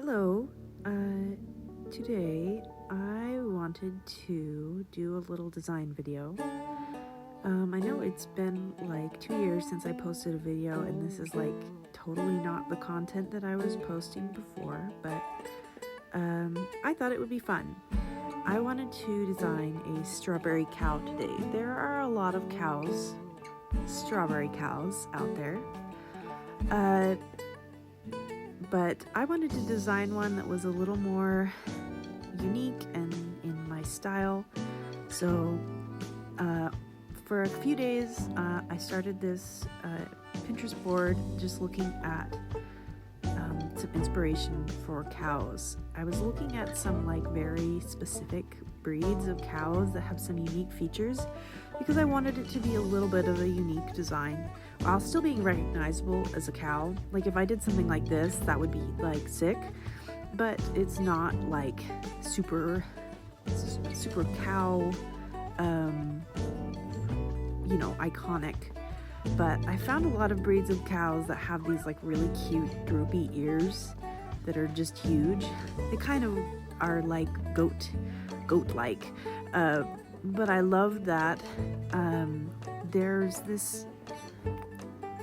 Hello. Today I wanted to do a little design video. I know it's been like 2 years since I posted a video, and this is like totally not the content that I was posting before, but I thought it would be fun. I wanted to design a strawberry cow today. There are a lot of cows, strawberry cows out there. But I wanted to design one that was a little more unique and in my style. So for a few days, I started this Pinterest board just looking at some inspiration for cows. I was looking at some like very specific breeds of cows that have some unique features because I wanted it to be a little bit of a unique design while still being recognizable as a cow. Like if I did something like this, that would be like sick, but it's not like super cow, iconic. But I found a lot of breeds of cows that have these like really cute droopy ears that are just huge. They kind of are like goat-like. But I love that there's this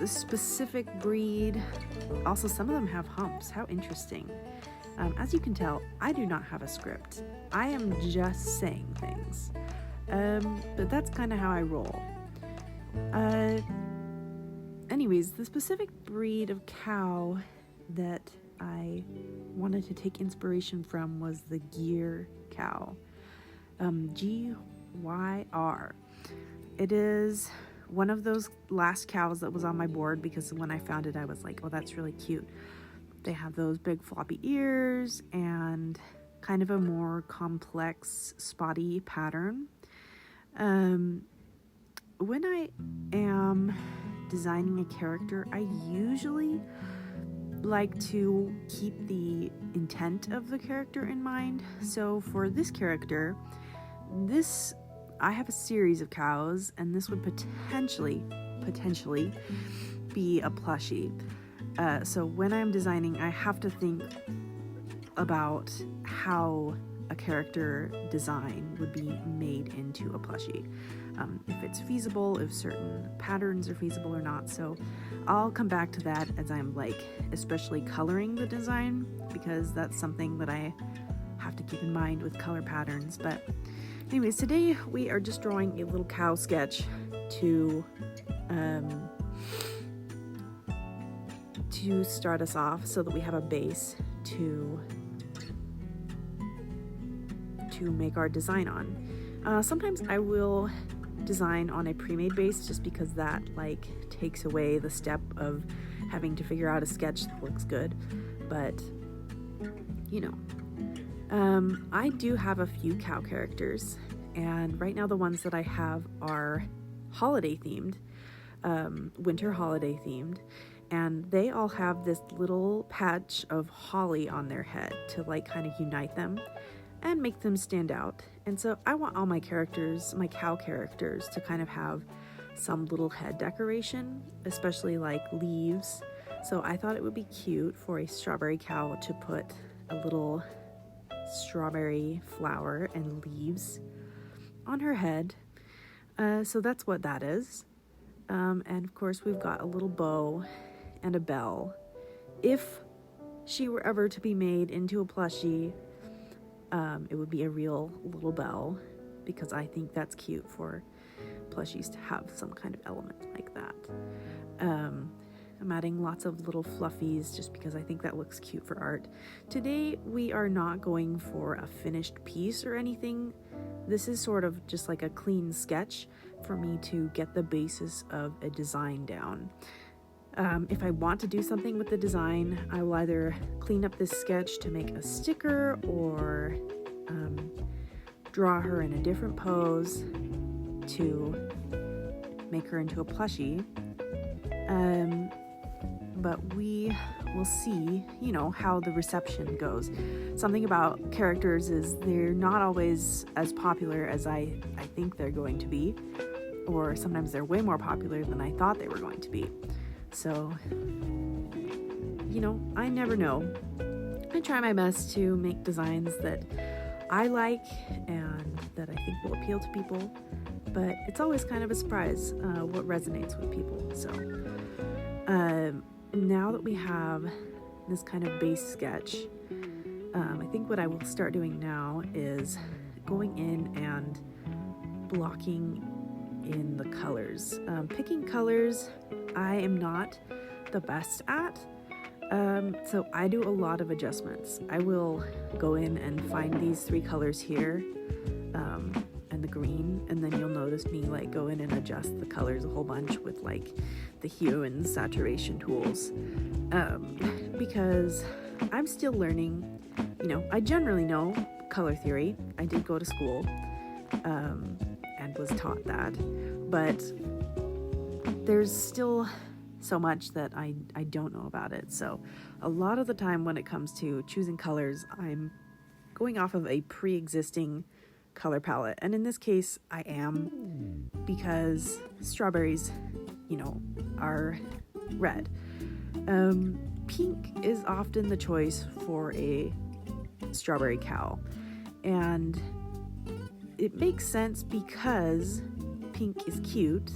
specific breed. Also, some of them have humps. How interesting. As you can tell, I do not have a script. I am just saying things. But that's kind of how I roll. Anyways, the specific breed of cow that I wanted to take inspiration from was the Gyr cow. Gyr. It is one of those last cows that was on my board because when I found it, I was like, oh, that's really cute. They have those big floppy ears and kind of a more complex spotty pattern. When I am designing a character, I usually like to keep the intent of the character in mind. So for this character, I have a series of cows, and this would potentially be a plushie. So when I'm designing, I have to think about how a character design would be made into a plushie. If it's feasible, if certain patterns are feasible or not. So I'll come back to that as I'm like especially coloring the design, because that's something that I have to keep in mind with color patterns. But anyways, today we are just drawing a little cow sketch to start us off so that we have a base to make our design on. Sometimes I will design on a pre-made base just because that like takes away the step of having to figure out a sketch that looks good. But I do have a few cow characters, and right now the ones that I have are holiday themed, winter holiday themed, and they all have this little patch of holly on their head to like kind of unite them and make them stand out. And so I want all my characters, my cow characters, to kind of have some little head decoration, especially like leaves. So I thought it would be cute for a strawberry cow to put a little strawberry flower and leaves on her head. So that's what that is. And of course we've got a little bow and a bell. If she were ever to be made into a plushie, it would be a real little bell, because I think that's cute for plushies to have some kind of element like that. I'm adding lots of little fluffies just because I think that looks cute for art. Today we are not going for a finished piece or anything. This is sort of just like a clean sketch for me to get the basis of a design down. If I want to do something with the design, I will either clean up this sketch to make a sticker or draw her in a different pose to make her into a plushie. But we will see, how the reception goes. Something about characters is they're not always as popular as I think they're going to be, or sometimes they're way more popular than I thought they were going to be. So, I never know. I try my best to make designs that I like and that I think will appeal to people, but it's always kind of a surprise what resonates with people. So now that we have this kind of base sketch, I think what I will start doing now is going in and blocking in the colors. Picking colors, I am not the best at, so I do a lot of adjustments. I will go in and find these 3 colors here, and the green, and then you'll notice me like go in and adjust the colors a whole bunch with like the hue and saturation tools, because I'm still learning. I generally know color theory. I did go to school, and was taught that, but there's still so much that I don't know about it. So a lot of the time when it comes to choosing colors, I'm going off of a pre-existing color palette. And in this case, I am, because strawberries, are red. Pink is often the choice for a strawberry cow. And it makes sense because pink is cute,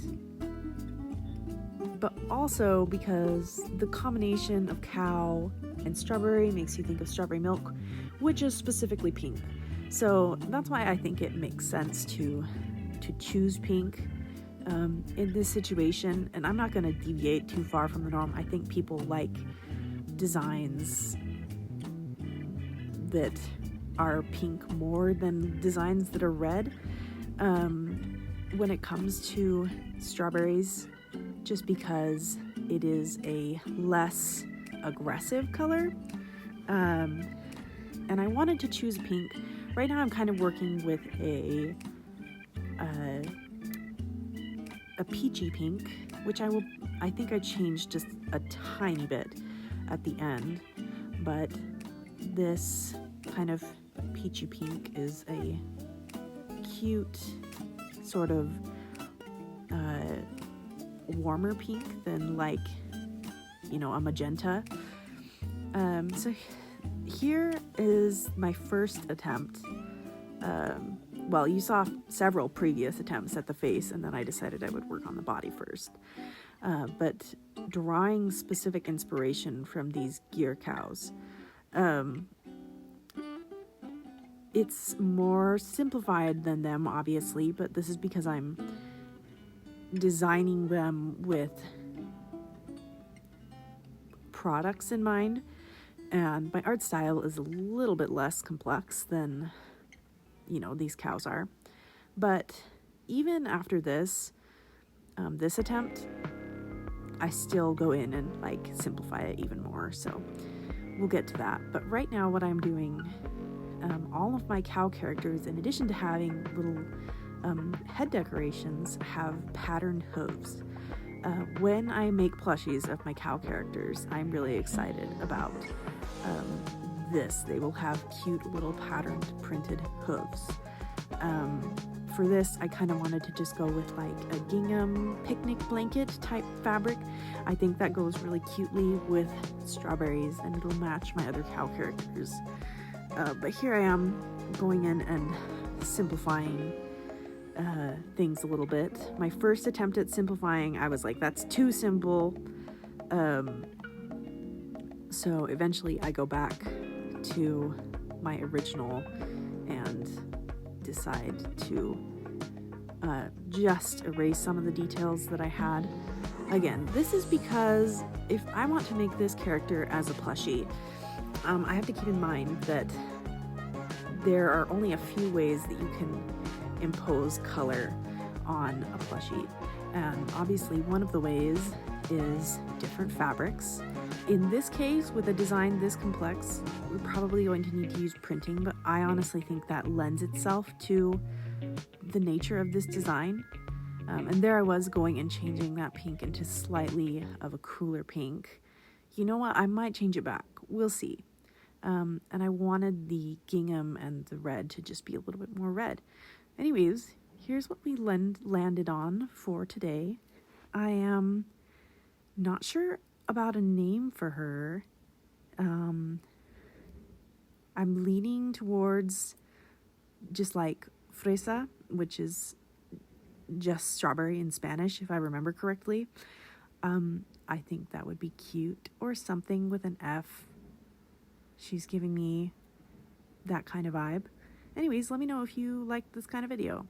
but also because the combination of cow and strawberry makes you think of strawberry milk, which is specifically pink. So that's why I think it makes sense to choose pink in this situation. And I'm not going to deviate too far from the norm. I think people like designs that are pink more than designs that are red when it comes to strawberries, just because it is a less aggressive color, and I wanted to choose pink. Right now I'm kind of working with a peachy pink, which I think I changed just a tiny bit at the end, but this kind of peachy pink is a cute sort of warmer pink than like a magenta. So here is my first attempt. Well, you saw several previous attempts at the face, and then I decided I would work on the body first. But drawing specific inspiration from these gyr cows. It's more simplified than them, obviously, but this is because I'm designing them with products in mind, and my art style is a little bit less complex than these cows are. But even after this attempt, I still go in and like simplify it even more, so we'll get to that. But right now what I'm doing, all of my cow characters, in addition to having little head decorations, have patterned hooves. When I make plushies of my cow characters, I'm really excited about this. They will have cute little patterned printed hooves. For this, I kind of wanted to just go with like a gingham picnic blanket type fabric. I think that goes really cutely with strawberries, and it'll match my other cow characters. But here I am going in and simplifying things a little bit. My first attempt at simplifying, I was like, that's too simple. So eventually I go back to my original and decide to just erase some of the details that I had. Again, this is because if I want to make this character as a plushie, I have to keep in mind that there are only a few ways that you can impose color on a plushie. And obviously one of the ways is different fabrics. In this case, with a design this complex, we're probably going to need to use printing, but I honestly think that lends itself to the nature of this design. And there I was going and changing that pink into slightly of a cooler pink. You know what? I might change it back. We'll see. And I wanted the gingham and the red to just be a little bit more red. Anyways, here's what we landed on for today. I am not sure about a name for her. towards just like fresa, which is just strawberry in Spanish, if I remember correctly. I think that would be cute. Or something with an F. She's giving me that kind of vibe. Anyways, let me know if you like this kind of video.